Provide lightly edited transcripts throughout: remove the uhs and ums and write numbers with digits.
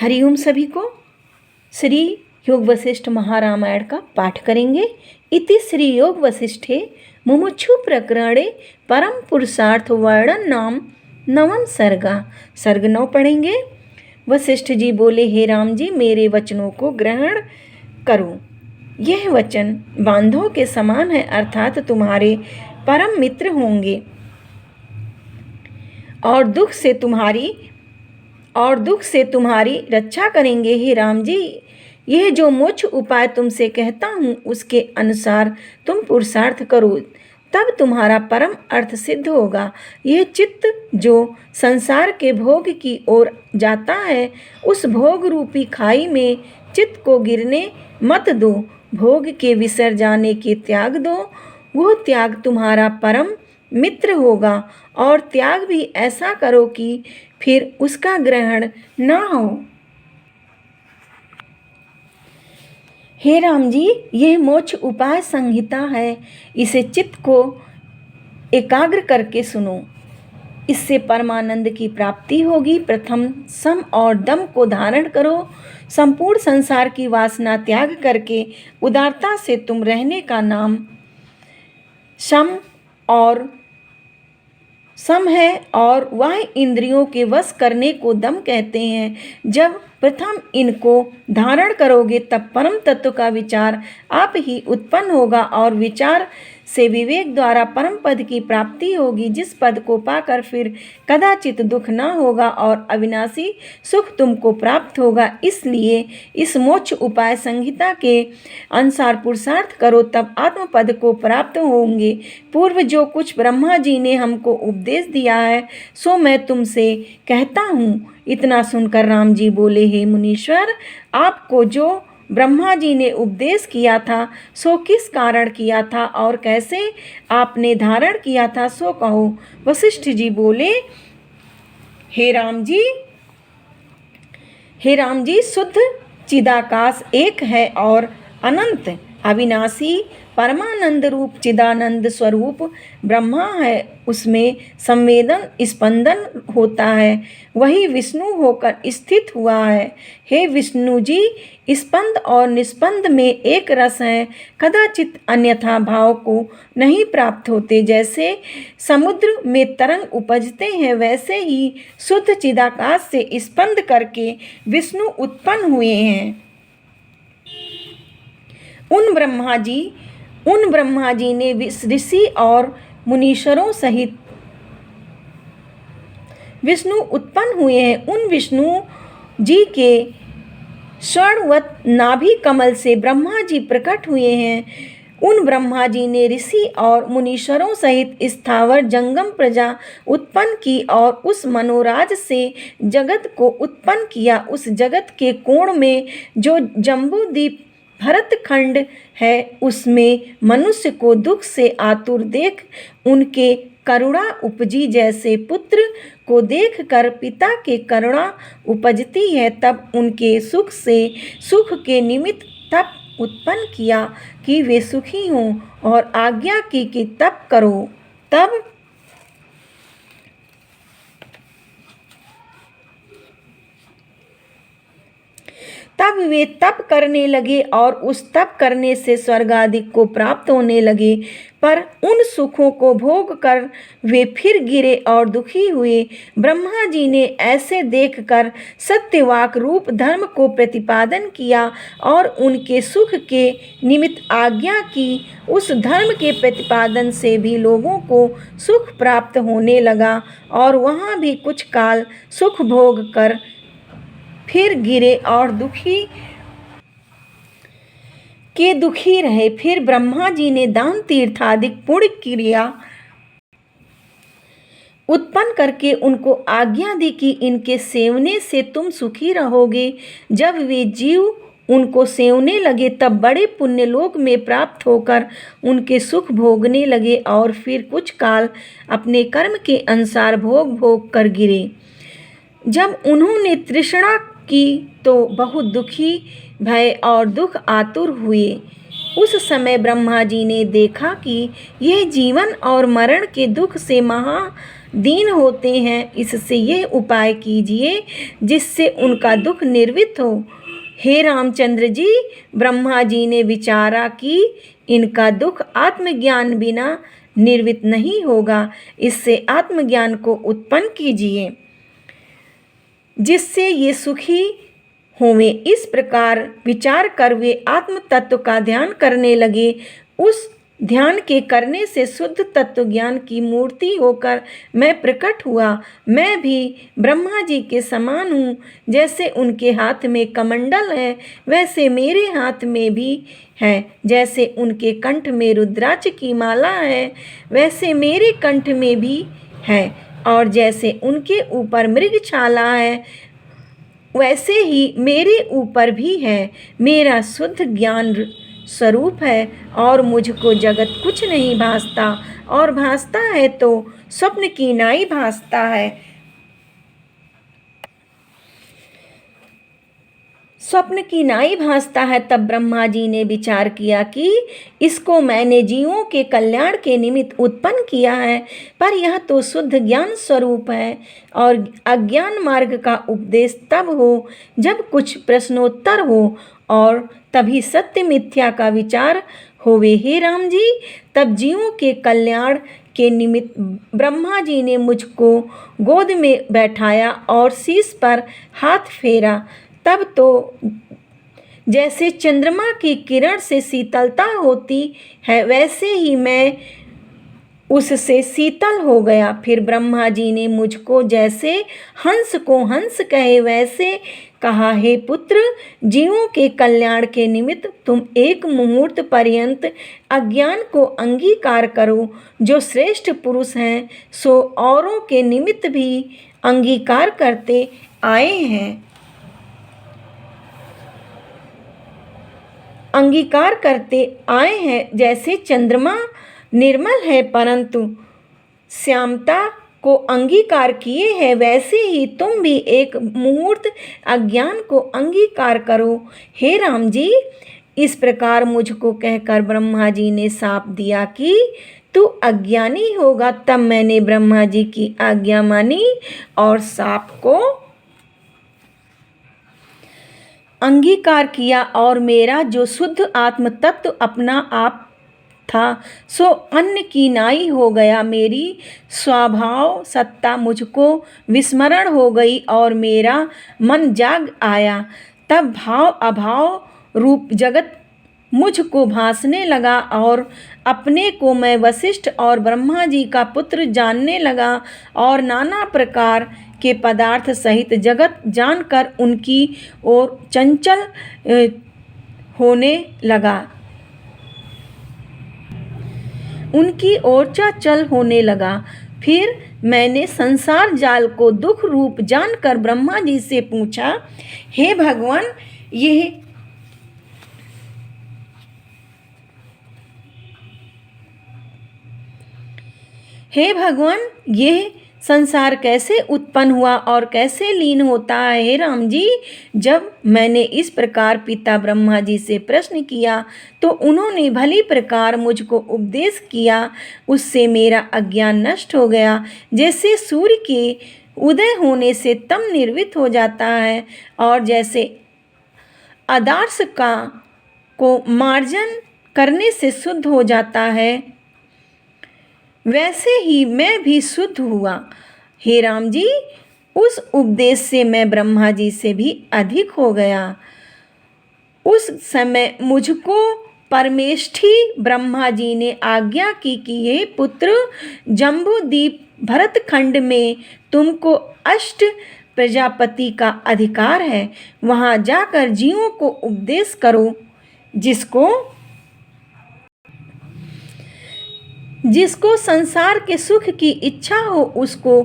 हरिओम सभी को। श्री योग वशिष्ठ महारामायण का पाठ करेंगे। इति श्री योग वशिष्ठे मुमुक्षु प्रकरणे परम पुरुषार्थ वर्णन नाम नवम सर्गा। सर्ग 9 पढ़ेंगे। वशिष्ठ जी बोले, हे राम जी, मेरे वचनों को ग्रहण करो। यह वचन बांधों के समान है, अर्थात तुम्हारे परम मित्र होंगे और दुख से तुम्हारी रक्षा करेंगे। हे राम जी, यह जो मोक्ष उपाय तुमसे कहता हूँ उसके अनुसार तुम पुरुषार्थ करो, तब तुम्हारा परम अर्थ सिद्ध होगा। यह चित्त जो संसार के भोग की ओर जाता है, उस भोग रूपी खाई में चित्त को गिरने मत दो। भोग के विसर जाने के त्याग दो, वो त्याग तुम्हारा परम मित्र होगा। और त्याग भी ऐसा करो कि फिर उसका ग्रहण ना हो। हे राम जी, यह मोक्ष उपाय संहिता है, इसे चित्त को एकाग्र करके सुनो। इससे परमानंद की प्राप्ति होगी। प्रथम सम और दम को धारण करो। संपूर्ण संसार की वासना त्याग करके उदारता से तुम रहने का नाम सम है, और वह इंद्रियों के वश करने को दम कहते हैं। जब प्रथम इनको धारण करोगे तब परम तत्व का विचार आप ही उत्पन्न होगा, और विचार से विवेक द्वारा परम पद की प्राप्ति होगी, जिस पद को पाकर फिर कदाचित दुख न होगा और अविनाशी सुख तुमको प्राप्त होगा। इसलिए इस मोक्ष उपाय संहिता के अनुसार पुरुषार्थ करो, तब आत्म पद को प्राप्त होंगे। पूर्व जो कुछ ब्रह्मा जी ने हमको उपदेश दिया है, सो मैं तुमसे कहता हूँ। इतना सुनकर राम जी बोले, हे मुनीश्वर, आपको जो ब्रह्मा जी ने उपदेश किया था सो किस कारण किया था और कैसे आपने धारण किया था, सो कहो। वशिष्ठ जी बोले, हे राम जी, शुद्ध चिदाकाश एक है और अनंत अविनाशी परमानंद रूप चिदानंद स्वरूप ब्रह्मा है। उसमें संवेदन स्पंदन होता है, वही विष्णु होकर स्थित हुआ है। हे विष्णु जी, स्पंद और निस्पंद में एक रस है, कदाचित अन्यथा भाव को नहीं प्राप्त होते। जैसे समुद्र में तरंग उपजते हैं, वैसे ही शुद्ध चिदाकाश से स्पंद करके विष्णु उत्पन्न हुए हैं। उन ब्रह्मा जी ने ऋषि और मुनीश्वरों सहित विष्णु उत्पन्न हुए हैं। उन विष्णु जी के स्वर्णवत नाभि कमल से ब्रह्मा जी प्रकट हुए हैं। उन ब्रह्मा जी ने ऋषि और मुनीश्वरों सहित स्थावर जंगम प्रजा उत्पन्न की और उस मनोराज से जगत को उत्पन्न किया। उस जगत के कोण में जो जम्बूद्वीप भरतखंड है, उसमें मनुष्य को दुख से आतुर देख उनके करुणा उपजी। जैसे पुत्र को देखकर पिता के करुणा उपजती है, तब उनके सुख से सुख के निमित्त तप उत्पन्न किया कि वे सुखी हों, और आज्ञा की कि तप करो। तब वे तप करने लगे और उस तप करने से स्वर्ग आदि को प्राप्त होने लगे। पर उन सुखों को भोग कर वे फिर गिरे और दुखी हुए। ब्रह्मा जी ने ऐसे देखकर सत्यवाक रूप धर्म को प्रतिपादन किया और उनके सुख के निमित्त आज्ञा की। उस धर्म के प्रतिपादन से भी लोगों को सुख प्राप्त होने लगा, और वहाँ भी कुछ काल सुख भोग कर फिर गिरे और दुखी रहे। फिर ब्रह्मा जी ने दान तीर्थ आदि पुण्य क्रिया उत्पन्न करके उनको आज्ञा दी कि इनके सेवने से तुम सुखी रहोगे। जब वे जीव उनको सेवने लगे, तब बड़े पुण्य लोक में प्राप्त होकर उनके सुख भोगने लगे, और फिर कुछ काल अपने कर्म के अनुसार भोग कर गिरे। जब उन्होंने तृष्णा की तो बहुत दुखी भय और दुख आतुर हुए। उस समय ब्रह्मा जी ने देखा कि यह जीवन और मरण के दुख से दीन होते हैं, इससे यह उपाय कीजिए जिससे उनका दुख निवृत्त हो। हे रामचंद्र जी, ब्रह्मा जी ने विचारा कि इनका दुख आत्मज्ञान बिना निवृत्त नहीं होगा, इससे आत्मज्ञान को उत्पन्न कीजिए जिससे ये सुखी होवे। इस प्रकार विचार कर वे आत्म तत्व का ध्यान करने लगे। उस ध्यान के करने से शुद्ध तत्व ज्ञान की मूर्ति होकर मैं प्रकट हुआ। मैं भी ब्रह्मा जी के समान हूँ। जैसे उनके हाथ में कमंडल है, वैसे मेरे हाथ में भी है। जैसे उनके कंठ में रुद्राक्ष की माला है, वैसे मेरे कंठ में भी है। और जैसे उनके ऊपर मृगछाला है, वैसे ही मेरे ऊपर भी है। मेरा शुद्ध ज्ञान स्वरूप है और मुझको जगत कुछ नहीं भासता, और भासता है तो स्वप्न की नाई भासता है। स्वप्न की नाई भासता है। तब ब्रह्मा जी ने विचार किया कि इसको मैंने जीवों के कल्याण के निमित्त उत्पन्न किया है, पर यह तो शुद्ध ज्ञान स्वरूप है। और अज्ञान मार्ग का उपदेश तब हो जब कुछ प्रश्नोत्तर हो, और तभी सत्य मिथ्या का विचार होवे। हे राम जी, तब जीवों के कल्याण के निमित्त ब्रह्मा जी ने मुझको गोद में बैठाया और शीश पर हाथ फेरा। तब तो जैसे चंद्रमा की किरण से शीतलता होती है, वैसे ही मैं उससे शीतल हो गया। फिर ब्रह्मा जी ने मुझको जैसे हंस को हंस कहे वैसे कहा, हे पुत्र, जीवों के कल्याण के निमित्त तुम एक मुहूर्त पर्यंत अज्ञान को अंगीकार करो। जो श्रेष्ठ पुरुष हैं सो औरों के निमित्त भी अंगीकार करते आए हैं। अंगीकार करते आए हैं। जैसे चंद्रमा निर्मल है परंतु श्यामता को अंगीकार किए है, वैसे ही तुम भी एक मुहूर्त अज्ञान को अंगीकार करो। हे राम जी, इस प्रकार मुझको कहकर ब्रह्मा जी ने शाप दिया कि तू अज्ञानी होगा। तब मैंने ब्रह्मा जी की आज्ञा मानी और शाप को अंगीकार किया, और मेरा जो शुद्ध आत्म तत्व अपना आप था सो अन्न की नाई हो गया। मेरी स्वभाव सत्ता मुझको विस्मरण हो गई और मेरा मन जाग आया। तब भाव अभाव रूप जगत मुझको भासने लगा और अपने को मैं वशिष्ठ और ब्रह्मा जी का पुत्र जानने लगा, और नाना प्रकार के पदार्थ सहित जगत जानकर उनकी ओर चंचल होने लगा। उनकी ओर चंचल होने लगा। फिर मैंने संसार जाल को दुख रूप जानकर ब्रह्मा जी से पूछा, हे भगवान, यह संसार कैसे उत्पन्न हुआ और कैसे लीन होता है। हे राम जी, जब मैंने इस प्रकार पिता ब्रह्मा जी से प्रश्न किया तो उन्होंने भली प्रकार मुझको उपदेश किया। उससे मेरा अज्ञान नष्ट हो गया। जैसे सूर्य के उदय होने से तम निर्वित हो जाता है, और जैसे आदर्श को मार्जन करने से शुद्ध हो जाता है, वैसे ही मैं भी शुद्ध हुआ। हे राम जी, उस उपदेश से मैं ब्रह्मा जी से भी अधिक हो गया। उस समय मुझको परमेष्ठी ब्रह्मा जी ने आज्ञा की कि हे पुत्र, जम्बूद्वीप भरतखंड में तुमको अष्ट प्रजापति का अधिकार है। वहाँ जाकर जीवों को उपदेश करो। जिसको संसार के सुख की इच्छा हो उसको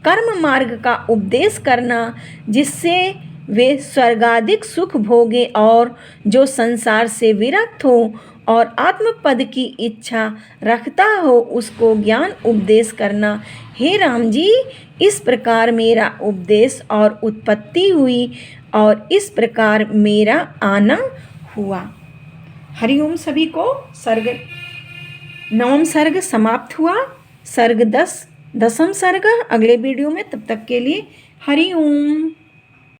कर्म मार्ग का उपदेश करना, जिससे वे स्वर्गाधिक सुख भोगे, और जो संसार से विरक्त हो और आत्मपद की इच्छा रखता हो उसको ज्ञान उपदेश करना। हे राम जी, इस प्रकार मेरा उपदेश और उत्पत्ति हुई और इस प्रकार मेरा आना हुआ। हरिओम। सभी को नवम सर्ग समाप्त हुआ। सर्ग 10 दसम सर्ग अगले वीडियो में। तब तक के लिए हरि ओम।